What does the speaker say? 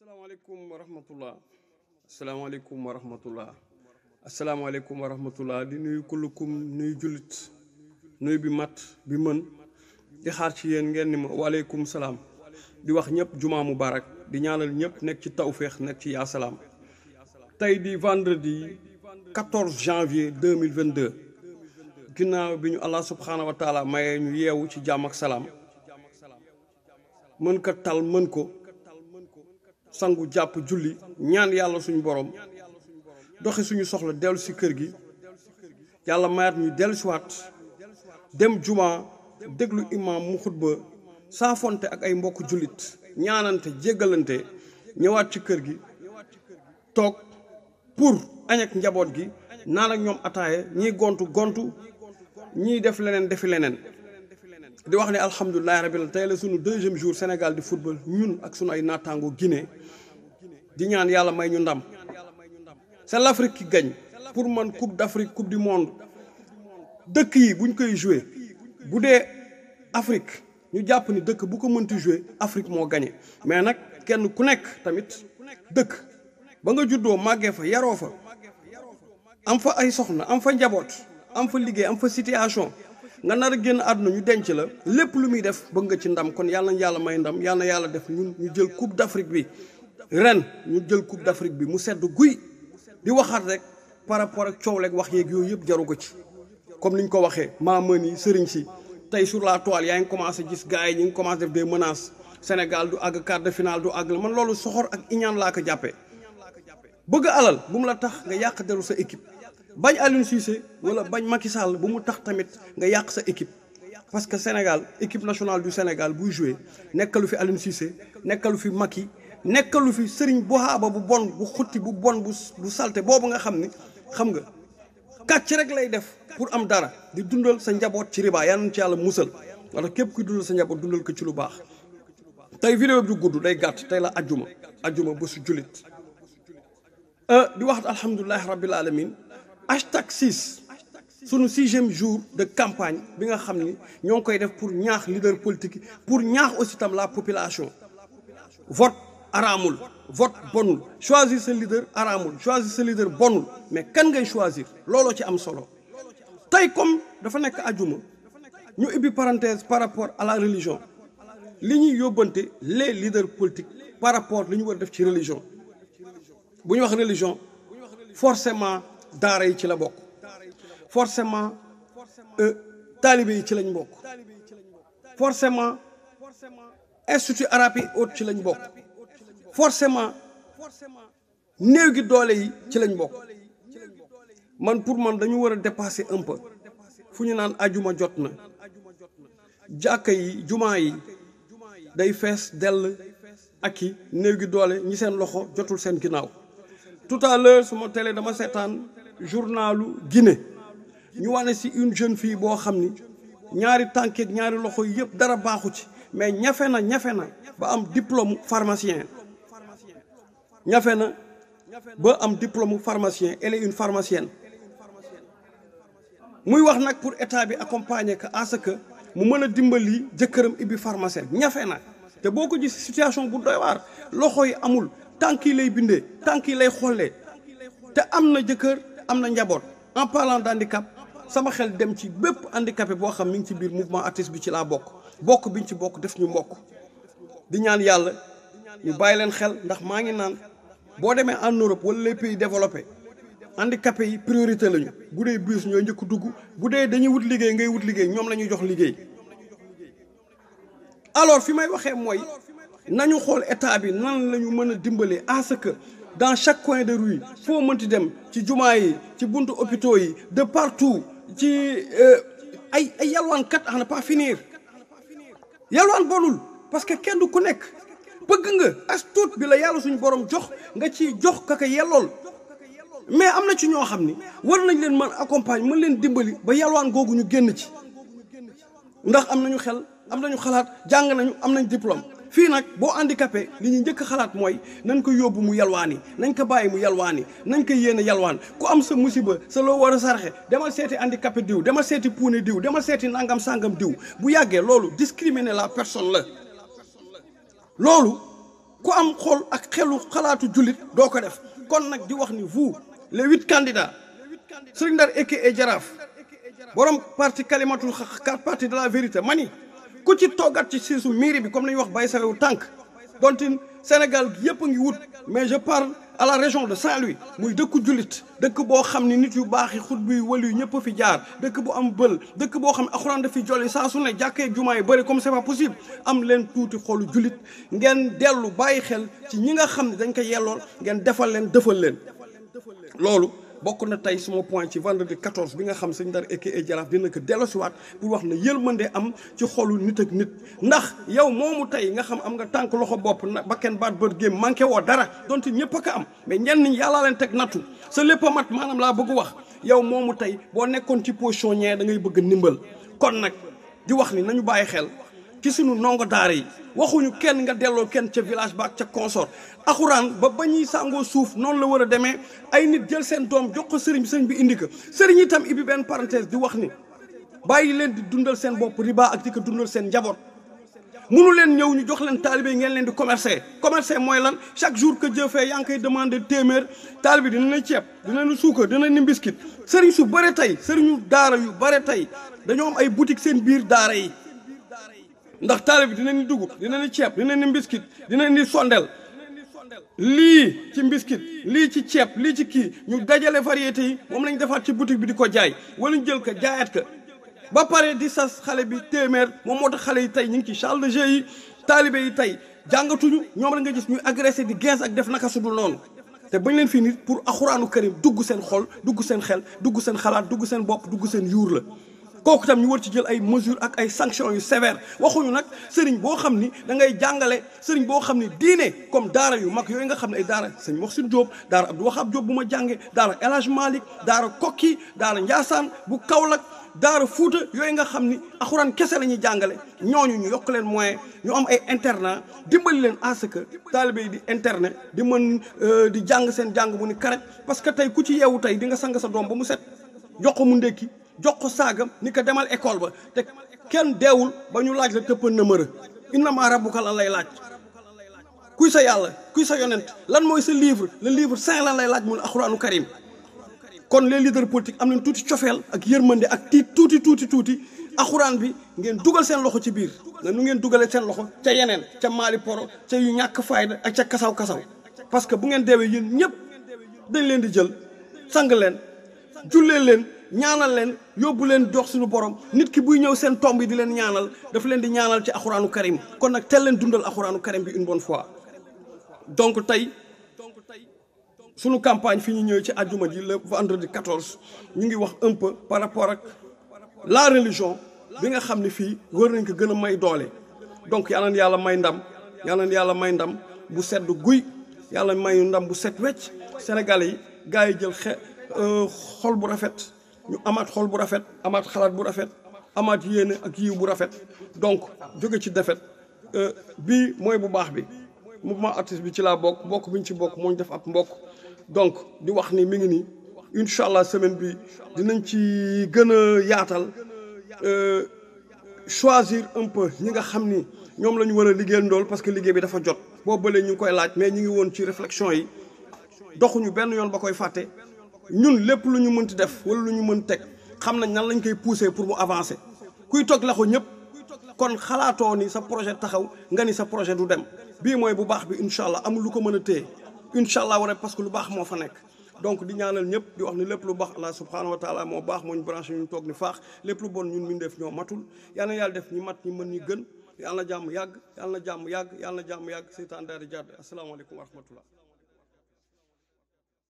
asalaamaaleykum wa rahmatullah asalaamaaleykum wa rahmatullah asalaamaaleykum wa rahmatullah di nuyu kullukum nuyu jullit nuyu bi mat bi mën di xaar ci yéen ngeen ni ma waaleykum salaam di wax ñëpp jumaa mubarak di ñaanal ñëpp nekk ci tawféex nekk ci yaa salaam tey di vendredi 14 janvier 2022 ginnaaw bi ñu allah subhaanahu wa taala mayee ñu yeewu ci jàmm ak salaam mën ko tal mën ko sangu jàpp julli ñaan yàlla suñu borom doxi suñu soxla dellu si kër gi yàlla mayaat ñu dellu siwaat dem juma déglu imam mu xutba saafonte ak ay mbokk jullit ñaanante jéggalante ñëwaat ci kër gi toog pour añ ak njaboot gi naan ak ñoom ataaye ñii gontu ñii def leneen defi leneen di wax ne alhamdulilahi rabbil tey la sunu deuxième jour Sénégal di football ñun ak sunu ay naataango Guinée di ñaan yàlla may ñu ndam c'est l'Afrique qui gagne pour man coupe d'Afrique coupe du monde dëkk yi buñ koy joué bu dee Afrique ñu jàpp ni dëkk bu ko mënti joué Afrique moo gagné mais nag kenn ku nekk tamit dëkk ba nga juddoo màggee fa yaroo fa am fa ay soxna am fa njaboot am fa liggéey am fa situation nga nar a génn àdduna ñu denc la lépp lu muy def bëgg nga ci ndam kon yàlla na yàlla may ndam yàlla na yàlla def ñun ñu jël coupe d'Afrique bi ren ñu jël coupe d'Afrique bi mu sedd guy di waxaat rek par rapport ak coow leeg wax yeeg yooyu yëpp jaru ko ci comme ni ñu ko waxee maamën yi sëriñ si tey sur la toile yaa ngi commencé gis gars yi ñu ngi commencé def des menaces Sénégal du àgg quart de finale du àgg la man loolu soxor ak iñaan laa ko jàppee bëgg alal bu mu la tax nga yàq deru sa équipe bañ Aliou Cissé wala bañ Macky Sall bu mu tax tamit nga yàq sa équipe parce que Sénégal équipe nationale du Sénégal buy joué nekkalu fi Aliou Cissé nekkalu fi Macky nekkalu fi Serigne Bohaba bu bon bu xutti bu bon bu salte boobu nga xam ni xam nga kàcc rek lay def pour am dara di dundal sa njaboot ci riba yal na ci yàlla musal wala képp kuy dundal sa njaboot dundal ko ci lu baax. tey vidéo bi du gudd day gàtt tey la ajjuma bésu jullit di wax alhamdulilahi rabbil alamin #6 sunu 6e jour de campagne bi nga xam ni ñoo ngi koy def pour ñaax leader politique pour ñaax aussi tam la population vote araamul vote bonul choisir sa leader araamul choisir sa leader bonul mais kan ngay choisir looloo ci am solo tey comme dafa nekk ajuma ñu ubbi parenthèse par rapport à la religion li ñuy yóbbante les leaders politiques par rapport li ñu war a def ci religion bu ñu wax religion forcément daara yi ci la bokk forcément taalibe yi ci lañ bokk forcément institut arabe yi autre ci lañ bokk forcément néew gi doole yi ci lañ bokk man pour man dañu war a dépasser un peu fu ñu naan ajuma jot na jàkka yi jumaa yi day fees dell ak i néew gi doole ñi seen loxo jotul seen ginnaaw tout à l'heure suma télé dama seetaan journalu Guinée ñu wane si une jeune fille boo xam ni ñaari tànkeeg ñaari loxo yëpp dara baaxu ci mais ñafe na ba am diplôme pharmacien elle est une pharmacienne muy wax nag pour état bi accompagner que à ce que mu mën a dimbali jëkkëram ibbi pharmacienne ñafe na te boo ko gis situation bu doy waar loxo yi amul tànk yi lay bindee tànk yi lay xollee te am na jëkkër am na njaboot en parlant d'handicap sama xel dem ci bépp handicapé boo xam mi ngi ci biir mouvement artiste bi ci laa bokk biñ ci bokk def ñu mbokk di ñaan yàlla ñu bàyyi leen xel ndax maa ngi naan boo demee en Europe wala les pays développés handicapé yi priorité lañu bu dee bus ñooy njëkk dugg bu dee dañuy wut liggéey ngay wut liggéey ñoom la ñuy jox liggéey alors fi may waxee mooy nañu xool état bi nan la ñu mën a dimbalee à ce que dans chaque coin de rue foo mënti dem ci jumaa yi ci buntu hôpitaux yi de partout ci ay yalwaankat à ne pas finir yalwaan bonul parce que kenn du ku nekk bëgg nga as tuut bi la yàlla suñu borom jox nga ci jox kaka yellool mais am na ci ñoo xam ni war nañ leen mën accompagner mën leen dimbali ba yalwaan googu ñu génn ci ndax am nañu xel am nañu xalaat jàng nañu am nañ diplôme fii nag boo handicapé li ñu njëkk xalaat mooy nañ ko yóbbu mu yalwaani nañ ko bàyyi mu yalwaani nañ ko yéene yalwaan ku am sa musiba sa loo war a sarxe demal seeti handicapé diw demal seeti puune diw demal seeti nangam sangam diw bu yàggee loolu discriminer la personne la loolu ku am xol ak xelu xalaatu jullit doo ko def. kon nag di wax ni vous les 8 candidats Serigne Ndar aka Jaraaf borom parti Kalimatul Haq parti de la vérité mani ku ci toogat ci siisu mairie bi comme nañu wax bay sawewu tànk donte Sénégal gi yëpp a ngi wut mais je parle à la région de Saint-Louis muy dëkku jullit dëkk boo xam ni nit yu baax yi xut bi wali yu ñëpp fi jaar dëkk bu am bël dëkk boo xam ne alxuraan dafiy jolli saa su ne jàkkee jumaa yi bëri comme c'est pas possible am leen tuuti xolu jullit ngeen dellu bàyyi xel ci ñi nga xam ne dañ ko yellool ngeen defal leen dëfal leen loolu bokk na tey suma point ci vendredi 14 bi nga xam Serigne Ndar aka Jaraaf dina ko delloosiwaat pour wax ne yërmande am ci xolu nit ak nit ndax yow moomu tey nga xam am nga tànk loxo bopp bakken baat bët géem manqué woo dara donte ñëpp a ko am mais ñenn ñi yàllaa leen teg nattu sa lépp a mat maanaam laa bëgg wax yow moomu tey boo nekkoon ci position ñee da ngay bëgg ndimbal kon nag di wax ni nañu bàyyi xel ci sunu ndongo daara yi waxuñu kenn nga delloo kenn ca village ba ak ca consort alxuraan ba ñuy sàngoo suuf noonu la war a demee ay nit jël seen doom jox ko sëriñ bi indi ko sëriñ itam ibi benn parenthèse di wax ni bàyyi leen di dundal seen bopp riba ak di ko dundal seen njaboot munu leen ñëw ñu jox leen taalibe ngeen leen di commercer mooy lan chaque jour que Dieu fait yaa ngi koy demandé téeméer taalibe dina na ceeb dina na suukar dina ni mbiskit sëriñ su bare tey sëriñu daara yu bare tey dañoo am ay boutique seen biir daara yi ndax taalibe bi dina ni dugub dina ni ceeb dina ni mbiskit dina ni sondel lii ci mbiskit lii ci ceeb lii ci kii ñu dajale variété yi moom lañ defaat ci boutique bi di ko jaay wala ñu jël ko jaayaat ko ba pare di sas xale bi téeméer moom moo tax xale yi tey ñu ngi ci salle de jeu yi taalibe yi tey jàngatuñu ñoom la nga gis ñuy agressé di gens ak def naka su dul noonu te bañ leen fii nit pour alxuraanu karim dugg seen xol dugg seen xel dugg seen xalaat dugg seen bopp dugg seen yuur la kooku tam ñu war ci jël ay mesures ak ay sanctions yu sévères waxuñu nag sëriñ boo xam ni da ngay jàngale sëriñ boo xam ni diine comme daara yu mag yooyu nga xam ne ay daara sëñ Moxsin Diop daara Abdou Wahab Diop bu ma jàngee daara El Hadj Malick daara Kokki daara Ndiassane bu Kaolack daara Fuuta yooyu nga xam ni alxuraan kese la ñuy jàngale ñooñu ñu yokk leen moyen ñu am ay internat dimbali leen à ce que taalibe yi di internet di mën di jàng seen jàng mu ni karaj parce que tey ku ci yeewu tey di nga sang sa doom ba mu set jox ko mu ndékki jox ko saagam ni ko demal école ba te kenn deewul ba ñu laaj la tëppan na mër a innama rabbuka lan lay laaj kuy sa yàlla kuy sa yonent lan mooy sa livre le livre saint lan lay laaj mun alxuraanu karim kon les leaders politiques am nañ tuuti cofeel ak yërmande ak tuuti alxuraan bi ngeen dugal seen loxo ci biir na nu ngeen dugalee seen loxo ca yeneen ca maali poro ca yu ñàkk fayda ak ca kasaw-kasaw parce que bu ngeen deewee yéen ñëpp dañ leen di jël sang leen jullee leen ñaanal leen yóbbu leen jox suñu borom nit ki buy ñëw seen tomb yi di leen ñaanal daf leen di ñaanal ci alxuraanu karim kon nag teel leen dundal alxuraanu karim bi une bonne fois donc tey suñu campagne fi ñu ñëwee ci àjjuma ji le vendredi 14 ñu ngi wax un peu par rapport ak la religion bi nga xam ne fii war nañ ko gën a may doole donc yal na yàlla may ndam yal na yàlla may ndam bu sedd guy yàlla may ndam bu set wecc Sénégalais yi gars yi jël xol bu rafet ñu amaat xol bu rafet amaat xalaat bu rafet amaat yéene ak yiw bu rafet donc jóge ci defet bii mooy bu baax bi mouvement artiste bi ci laa bokk bi ñu ci bokk moo ñu def ab mbokk donc di wax ni mi ngi nii incha allah semaine bi dinañ ci gën a yaatal choisir un peu ñi nga xam ni ñoom la ñu war a liggéeyal ndool parce que liggéey bi dafa jot boobu ba léegi ñu ngi koy laaj mais ñu ngi woon ci réflexion yi doxuñu benn yoon ba koy fàtte ñun lépp lu ñu mënti def wala lu ñu mën teg xam nañ nan lañ koy pousser pour mu avancer kuy toog laxu ñëpp kon xalaatoo ni sa projet taxaw nga ni sa projet du dem bii mooy bu baax bi incha allah amul lu ko mën a téye incha allah war parce que lu baax moo fa nekk donc di ñaanal ñëpp di wax ni lépp lu baax Allah subhanahu wa taala moo baax moo ñu branché ñu toog ni faax lépp lu bon ñun min def ñoo matul yal na yàlla def ñi mat ñi mën ñi gën yàlla na jàmm yàgg yàlla na jàmm yàgg yàlla na jàmm yàgg seytaan daal di jàdd asalaamaaleykum wa rahmatullah